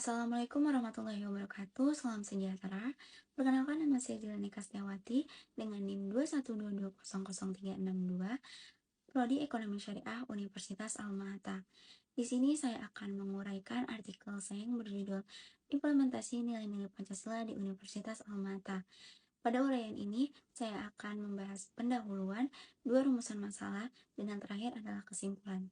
Assalamualaikum warahmatullahi wabarakatuh. Salam sejahtera. Perkenalkan, nama saya Dilani Kastiawati dengan NIM 212200362, Prodi Ekonomi Syariah Universitas Alma-Ata. Di sini saya akan menguraikan artikel saya yang berjudul Implementasi Nilai-nilai Pancasila di Universitas Alma-Ata. Pada uraian ini, saya akan membahas pendahuluan, dua rumusan masalah, dan yang terakhir adalah kesimpulan.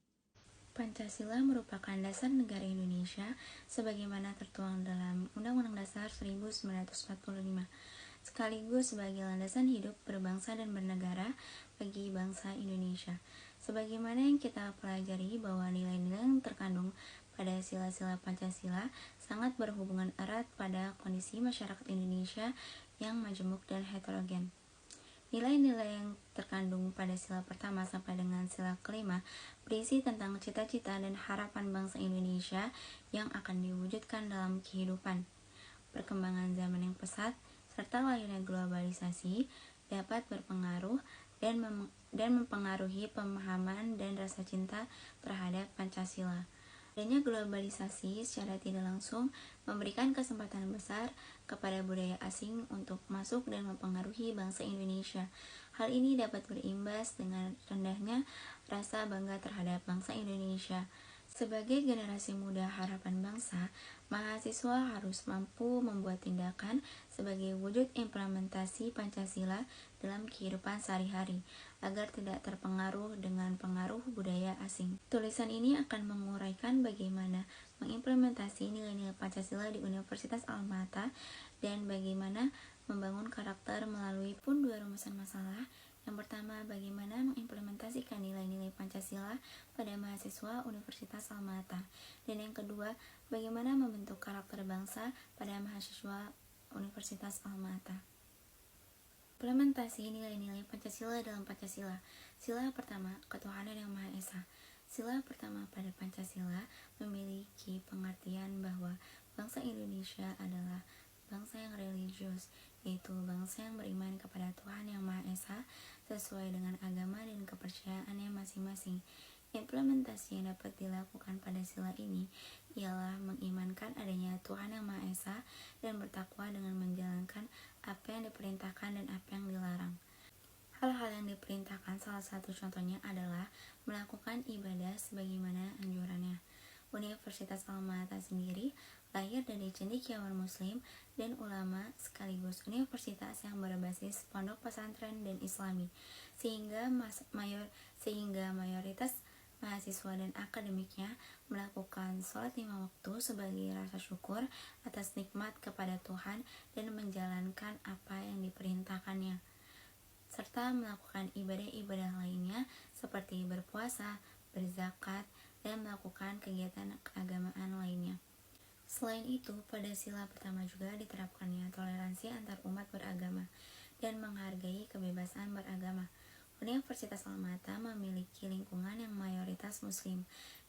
Pancasila merupakan dasar negara Indonesia sebagaimana tertuang dalam Undang-Undang Dasar 1945, sekaligus sebagai landasan hidup berbangsa dan bernegara bagi bangsa Indonesia. Sebagaimana yang kita pelajari bahwa nilai-nilai yang terkandung pada sila-sila Pancasila sangat berhubungan erat pada kondisi masyarakat Indonesia yang majemuk dan heterogen. Nilai-nilai yang terkandung pada sila pertama sampai dengan sila kelima berisi tentang cita-cita dan harapan bangsa Indonesia yang akan diwujudkan dalam kehidupan. Perkembangan zaman yang pesat serta lahirnya globalisasi dapat berpengaruh dan mempengaruhi pemahaman dan rasa cinta terhadap Pancasila. Adanya globalisasi secara tidak langsung memberikan kesempatan besar kepada budaya asing untuk masuk dan mempengaruhi bangsa Indonesia. Hal ini dapat berimbas dengan rendahnya rasa bangga terhadap bangsa Indonesia. Sebagai generasi muda harapan bangsa, mahasiswa harus mampu membuat tindakan sebagai wujud implementasi Pancasila dalam kehidupan sehari-hari, agar tidak terpengaruh dengan pengaruh budaya asing. Tulisan ini akan menguraikan bagaimana mengimplementasi nilai-nilai Pancasila di Universitas Alma-Ata dan bagaimana membangun karakter melalui pun dua rumusan masalah. Yang pertama, bagaimana mengimplementasikan nilai-nilai Pancasila pada mahasiswa Universitas Alma-Ata. Dan yang kedua, bagaimana membentuk karakter bangsa pada mahasiswa Universitas Alma-Ata. Implementasi nilai-nilai Pancasila dalam Pancasila. Sila pertama, ketuhanan yang Maha Esa. Sila pertama pada Pancasila memiliki pengertian bahwa bangsa Indonesia adalah bangsa yang religius, yaitu bangsa yang beriman kepada Tuhan yang Maha Esa sesuai dengan agama dan kepercayaannya masing-masing. Implementasi yang dapat dilakukan pada sila ini ialah mengimankan adanya Tuhan yang Maha Esa dan bertakwa dengan menjalankan apa yang diperintahkan dan apa yang dilarang. Hal-hal yang diperintahkan salah satu contohnya adalah melakukan ibadah sebagaimana anjurannya. Universitas Alma-Ata sendiri lahir dari cendekiawan muslim dan ulama sekaligus universitas yang berbasis pondok pesantren dan islami, sehingga mayoritas mahasiswa dan akademiknya melakukan sholat 5 waktu sebagai rasa syukur atas nikmat kepada Tuhan dan menjalankan apa yang diperintahkannya, serta melakukan ibadah-ibadah lainnya seperti berpuasa, berzakat, dan melakukan kegiatan keagamaan lainnya. Selain itu, pada sila pertama juga diterapkannya toleransi antar umat beragama dan menghargai kebebasan beragama. Universitas Alma-Ata memiliki lingkungan yang mayoritas muslim,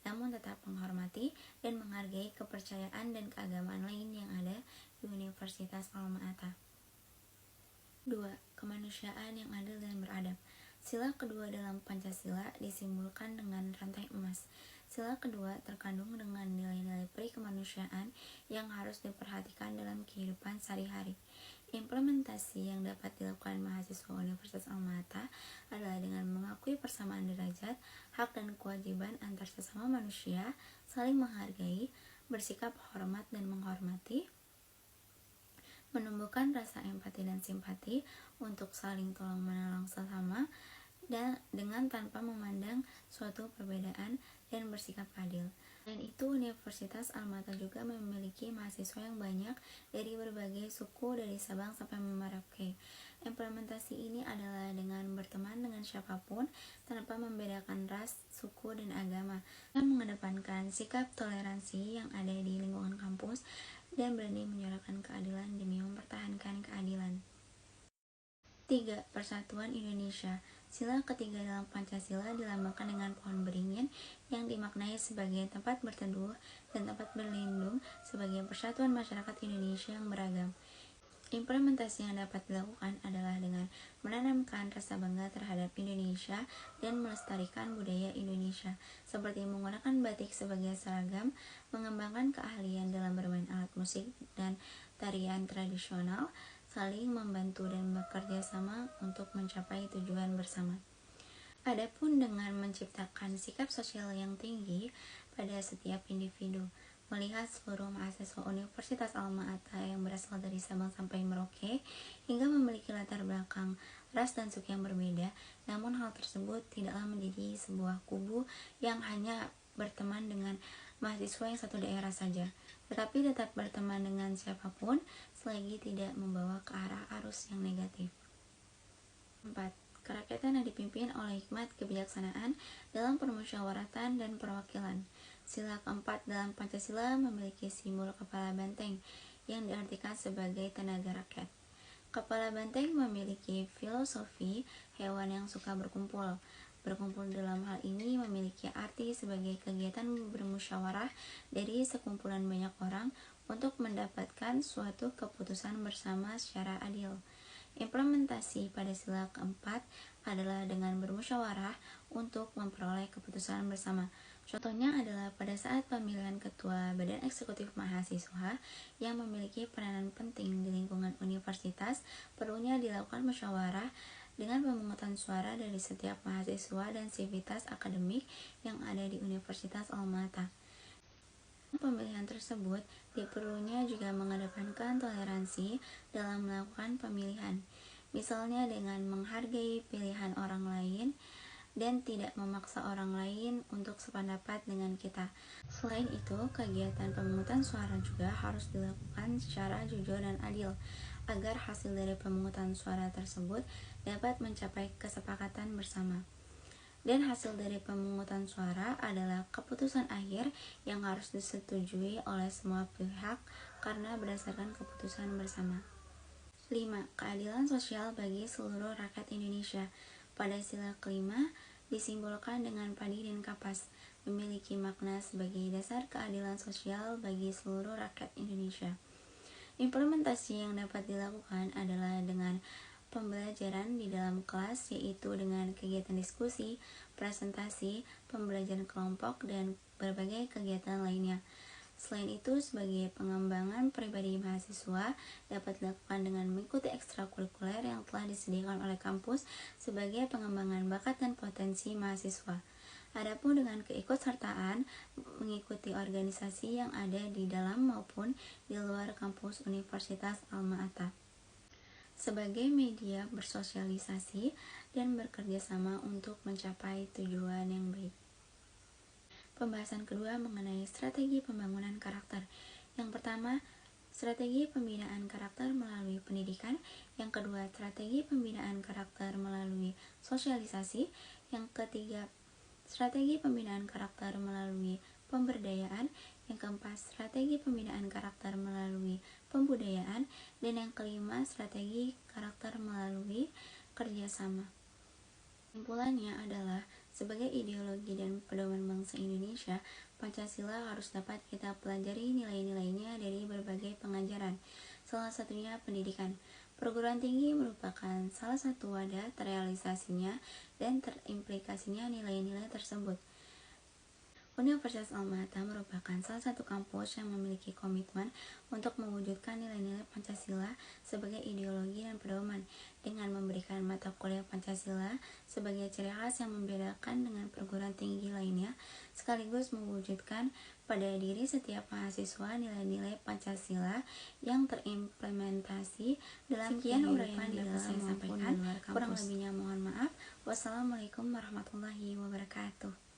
namun tetap menghormati dan menghargai kepercayaan dan keagamaan lain yang ada di Universitas Alma-Ata. 2. Kemanusiaan yang adil dan beradab. Sila kedua dalam Pancasila disimbolkan dengan rantai emas. Sila kedua terkandung dengan nilai-nilai perikemanusiaan yang harus diperhatikan dalam kehidupan sehari-hari. Implementasi yang dapat dilakukan mahasiswa Universitas Alma-Ata adalah dengan mengakui persamaan derajat, hak dan kewajiban antar sesama manusia, saling menghargai, bersikap hormat dan menghormati, menumbuhkan rasa empati dan simpati untuk saling tolong-menolong sesama dan dengan tanpa memandang suatu perbedaan dan bersikap adil. Dan itu, Universitas Alma-Ata juga memiliki mahasiswa yang banyak dari berbagai suku dari Sabang sampai Merauke. Implementasi ini adalah dengan berteman dengan siapapun tanpa membedakan ras, suku, dan agama, dan mengedepankan sikap toleransi yang ada di lingkungan kampus dan berani menyuarakan keadilan demi mempertahankan keadilan. 3. Persatuan Indonesia. Sila ketiga dalam Pancasila dilambangkan dengan pohon beringin yang dimaknai sebagai tempat berteduh dan tempat berlindung sebagai persatuan masyarakat Indonesia yang beragam. Implementasi yang dapat dilakukan adalah dengan menanamkan rasa bangga terhadap Indonesia dan melestarikan budaya Indonesia, seperti menggunakan batik sebagai seragam, mengembangkan keahlian dalam bermain alat musik dan tarian tradisional, saling membantu dan bekerja sama untuk mencapai tujuan bersama. Adapun dengan menciptakan sikap sosial yang tinggi pada setiap individu, melihat seluruh mahasiswa Universitas Alma-Ata yang berasal dari Sabang sampai Merauke hingga memiliki latar belakang ras dan suku yang berbeda, namun hal tersebut tidaklah menjadi sebuah kubu yang hanya berteman dengan mahasiswa yang satu daerah saja, tetapi tetap berteman dengan siapapun selagi tidak membawa ke arah arus yang negatif. 4. Kerakyatan yang dipimpin oleh hikmat kebijaksanaan dalam permusyawaratan dan perwakilan. Sila keempat dalam Pancasila memiliki simbol kepala banteng yang diartikan sebagai tenaga rakyat. Kepala banteng memiliki filosofi hewan yang suka berkumpul. Berkumpul dalam hal ini memiliki arti sebagai kegiatan bermusyawarah dari sekumpulan banyak orang untuk mendapatkan suatu keputusan bersama secara adil. Implementasi pada sila keempat adalah dengan bermusyawarah untuk memperoleh keputusan bersama. Contohnya adalah pada saat pemilihan ketua Badan Eksekutif Mahasiswa yang memiliki peranan penting di lingkungan universitas, perlunya dilakukan musyawarah dengan pemungutan suara dari setiap mahasiswa dan sivitas akademik yang ada di Universitas Alma-Ata. Pemilihan tersebut diperlunya juga mengedepankan toleransi dalam melakukan pemilihan, misalnya dengan menghargai pilihan orang lain dan tidak memaksa orang lain untuk sependapat dengan kita. Selain itu, kegiatan pemungutan suara juga harus dilakukan secara jujur dan adil, agar hasil dari pemungutan suara tersebut dapat mencapai kesepakatan bersama. Dan hasil dari pemungutan suara adalah keputusan akhir yang harus disetujui oleh semua pihak karena berdasarkan keputusan bersama. 5. Keadilan sosial bagi seluruh rakyat Indonesia. Pada sila kelima disimbolkan dengan padi dan kapas, memiliki makna sebagai dasar keadilan sosial bagi seluruh rakyat Indonesia. Implementasi yang dapat dilakukan adalah dengan pembelajaran di dalam kelas, yaitu dengan kegiatan diskusi, presentasi, pembelajaran kelompok, dan berbagai kegiatan lainnya. Selain itu, sebagai pengembangan pribadi mahasiswa dapat dilakukan dengan mengikuti ekstrakurikuler yang telah disediakan oleh kampus sebagai pengembangan bakat dan potensi mahasiswa. Adapun dengan keikutsertaan, mengikuti organisasi yang ada di dalam maupun di luar kampus Universitas Alma-Ata sebagai media bersosialisasi dan bekerja sama untuk mencapai tujuan yang baik. Pembahasan kedua mengenai strategi pembangunan karakter. Yang pertama, strategi pembinaan karakter melalui pendidikan. Yang kedua, strategi pembinaan karakter melalui sosialisasi. Yang ketiga, strategi pembinaan karakter melalui pemberdayaan. Yang keempat, strategi pembinaan karakter melalui pembudayaan. Dan yang kelima, strategi karakter melalui kerjasama. Kesimpulannya adalah, sebagai ideologi dan pedoman bangsa Indonesia, Pancasila harus dapat kita pelajari nilai-nilainya dari berbagai pengajaran, salah satunya pendidikan. Perguruan tinggi merupakan salah satu wadah terrealisasinya dan terimplikasinya nilai-nilai tersebut. Universitas Alma-Ata merupakan salah satu kampus yang memiliki komitmen untuk mewujudkan nilai-nilai Pancasila sebagai ideologi dan pedoman, dengan memberikan mata kuliah Pancasila sebagai ciri khas yang membedakan dengan perguruan tinggi lainnya, sekaligus mewujudkan pada diri setiap mahasiswa nilai-nilai Pancasila yang terimplementasi dalam kehidupan di dalam saya sampaikan. Kurang lebihnya mohon maaf. Wassalamualaikum warahmatullahi wabarakatuh.